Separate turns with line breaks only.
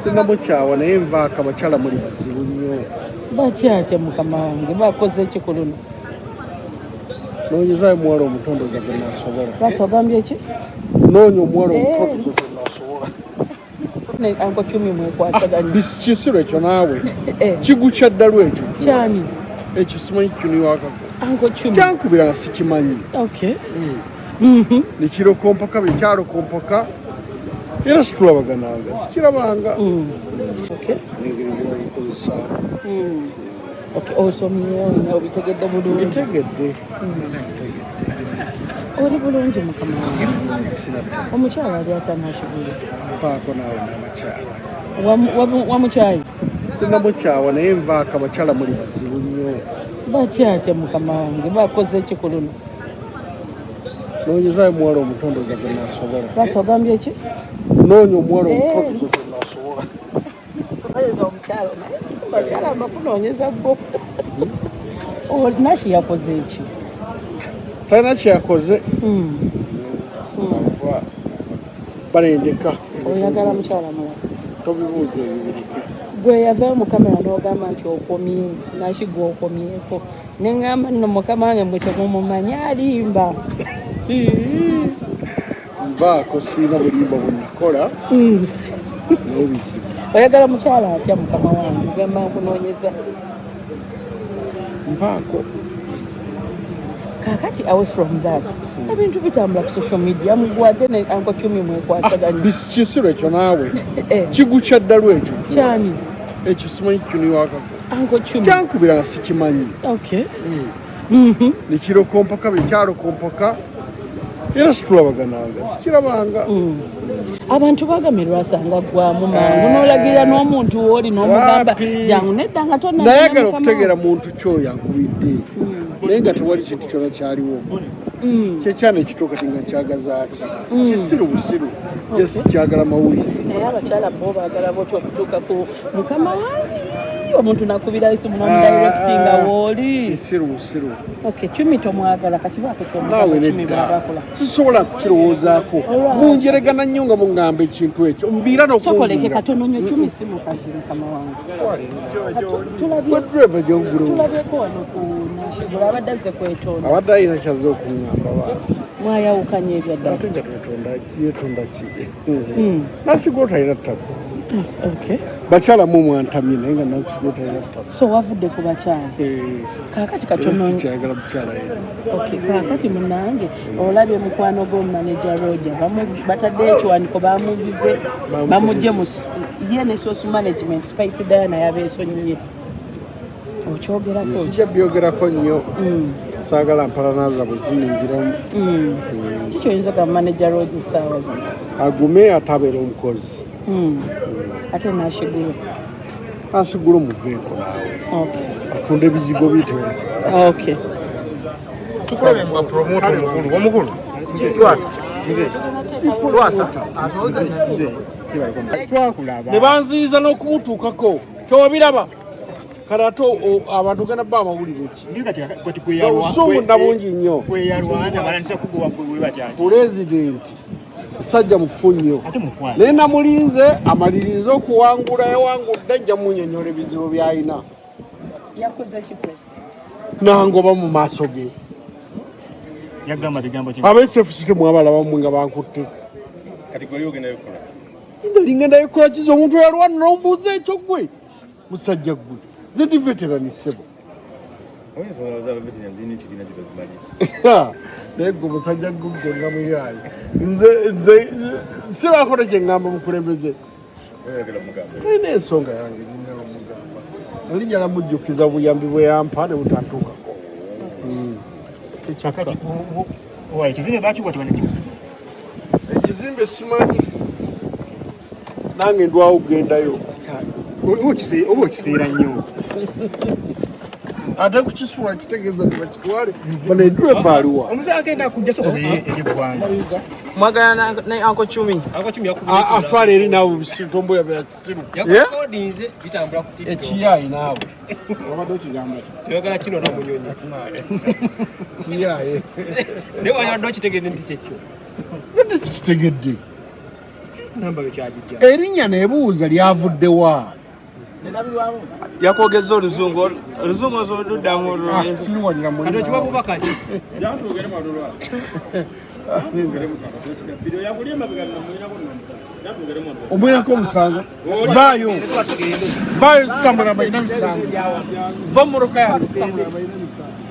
Sinnamukyawa naye nvaako abakyala muli bazibu nnyo.
Bakyatya mukama wange bakoze ki ku luno?
Noonyezaayo omuwala omutondoza gwe naasobola.
Lwaki ogambye ki?
Noonya omuwala omutondoza gwe naasobola.
Anko Chumi mwekwataganye.
Kisiro ekyo naawe kigukya ddala ekyo.
Kyani?
Ekyo simanyi kinywakako.
Anko Chumi.
Kyankubira sikimanyi.
Okay.
Nekirokompaka bwe kyalokompaka era situlabagananga sikirabanga.
Okay.
N'engeri gye bayikozesaamu.
Okay, osomye obitegedde bulungi.
Bitegedde.
Oli bulungi mukama wange. Omukyala ali atanashigule.
Nfaako naawe n'abakyala.
Wamukyayi?
Sinnamukyawa naye nvaako abakyala muli bazibu nnyo.
Bakyatya mukama wange bakoze ki ku luno?
Noonyezaayo omuwala omutondoza gwe naasobola.
Lwaki ogambye ki?
Noonya omuwala omutondoza gwe naasobola.
Oyeza omukyala naye bakyala bakunoonyeza bo. Nashi yakoze ki?
Talina kyeyakoze. Balendeka.
Oyagala mukyala mulala?
Tobibuuza ebibirike.
Gwe yavayo mu kamera n'ogamba nti okomye, Nashi gwe okomyeko. Ne ngamba nno mukama wange mwe temumumanyi alimba.
Nvaako siina bulimba bwe nakola naye bizibu.
Oyagala mukyala atya mukama wange ogamba nkunoonyeza?
Nvaako.
Kakati away from that, ebintu bitambula ku social media mugwate ne Anko Chumi mwekwataganye.
Kisiro ekyo naawe kigukya ddala ekyo.
Kyani?
Ekyo simanyi kinywakako.
Anko Chumi.
Kyankubira sikimanyi.
Okay.
Nekirokompaka bwe kyalokompaka era situlabagananga sikirabanga.
Abantu bagamirwa asanga gwamu mangu n'olagirira n'omuntu w'oli n'omugamba jangu nedda nga tonna.
Nayagala okutegeera muntu kyoyo ankubidde naye nga tewali kintu kyona kyaliwo. Kyekyana ekituuka kati nga kyagaza ati kisiru busiru yesi kyagala mawulire.
Naye abakyala bo baagala botyo okutuuka ku mukama wange omuntu nakubira isimu n'omudirectinga w'oli.
Kisiru busiru.
Okay, Chumi tomwagala kati
naawe nedda sisobola kukirowoozaako. Munjeregana nnyo nga mungamba ekintu ekyo nviira
n'okusokoleke katono nnyo Chumi si mukazi mukama wange.
Wedreva gy'ogula.
Tulabyeko wano ku Nashigula abadde azze kwetonda.
Abadde alina kyazze okuŋŋamba baana.
Mwayawukanye ebyaddala.
Ate nga yeetonda ki? Nasigula talina ttako.
Okay.
Bakyala mu mwantamye naye nga nasigula talina ttako.
So wavudde ku bakyala. Kakati katono.
Sikyayagala mukyala yena.
Okay, kakati munnange olabye mukwano gw'omumaneja Roger batadde ekiwandiiko bamugize bamugye mu ye ne source management Spice Diana yabeesonyiye. Okyogerako?
Sijja byogerako nnyo. Saagala mpalanaza bwe ziyingiramu.
Kiki oyinza ogamba manager Roger essaawa zino?
Agume ate abeere omukozi.
Ate Nashigula?
Nashigula omuveeko naawe.
Okay.
Atunda ebizigo biyitibwa.
Okay.
Tukulabye nga promoter omukulu. Lwasa.
Ne banziyiza n'okumutuukako. Tewabiraba. Kale ate abantu gana bba amawulire ki? Obusungu nabungi nnyo. Pulezidenti musajja mufu nnyo. Naye namulinze amalirize okuwangula yawangudde ajja munnyonnyola ebizibu by'alina.
Yakoze ki President?
Nangoba mu maaso ge.
Yagamba bigambo ki?
Abeesefusi temwabalabamu nga bankutte.
Kati gwe yogenda yokola.
Ngenda yokola kizo omuntu yalwana n'omubuuza ekyo gwe. Musajja gwe. Zedi veterani sebo. Naye gwe musajja gwe nga muyaayi. Nze sibaako kye ngamba mukulembeze. Talina ensonga yange nyinza omugamba. Oli njala mujjukiza buyambi bwe yampa ne butantuukako.
Ekizimbe bakikwatibwa ne kimu.
Ekizimbe simanyi. Nange ndwawo okugendayo.
Oba okiseera nnyo.
Ate kukisuula kitegeeza nti bakitwale bano edreva aliwa.
Omuze agenda kujja sokoze ery'eggwanga.
Mwagala ne Anko Chumi.
Atwala eri naawe bisitomboya bya kisiru.
Yakodinze bitambula ku TikTok.
Ekiyaayi naawe. Wabadde okigamba ki?
Toyagala kino na munyonyi.
Kiyaayi.
Naye wabadde okitegedde nti kyekyo.
Nadde sikitegedde.
namba bekyagijja
erinnya nebuuza lyavuddewa
yakwogeza oluzungu ozoduddamu
siriwalira
kati okiwa bubaka ki
omwirako omusango vaayo sitamula balina misango va mumotoka yange sitamula balina misango